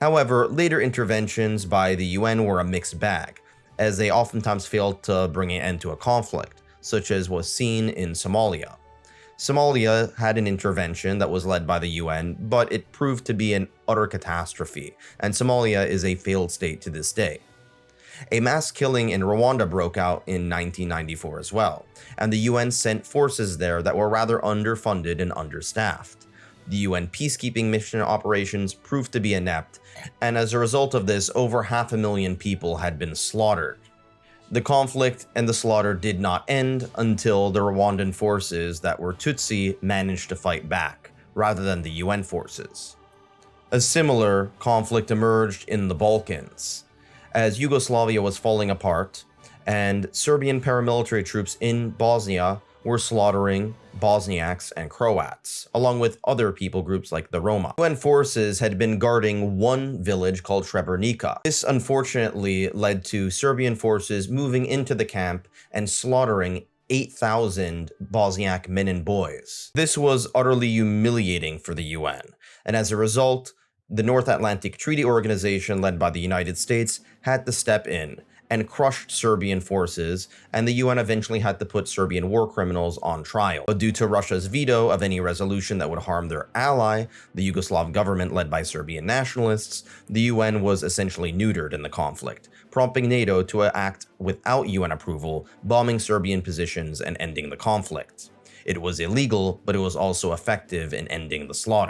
However, later interventions by the UN were a mixed bag, as they oftentimes failed to bring an end to a conflict, such as was seen in Somalia. Somalia had an intervention that was led by the UN, but it proved to be an utter catastrophe, and Somalia is a failed state to this day. A mass killing in Rwanda broke out in 1994 as well, and the UN sent forces there that were rather underfunded and understaffed. The UN peacekeeping mission operations proved to be inept, and as a result of this, over 500,000 people had been slaughtered. The conflict and the slaughter did not end until the Rwandan forces that were Tutsi managed to fight back, rather than the UN forces. A similar conflict emerged in the Balkans, as Yugoslavia was falling apart, and Serbian paramilitary troops in Bosnia were slaughtering Bosniaks and Croats, along with other people groups like the Roma. UN forces had been guarding one village called Srebrenica. This unfortunately led to Serbian forces moving into the camp and slaughtering 8,000 Bosniak men and boys. This was utterly humiliating for the UN, and as a result, the North Atlantic Treaty Organization, led by the United States, had to step in and crushed Serbian forces, and the UN eventually had to put Serbian war criminals on trial. But due to Russia's veto of any resolution that would harm their ally, the Yugoslav government led by Serbian nationalists, the UN was essentially neutered in the conflict, prompting NATO to act without UN approval, bombing Serbian positions and ending the conflict. It was illegal, but it was also effective in ending the slaughter.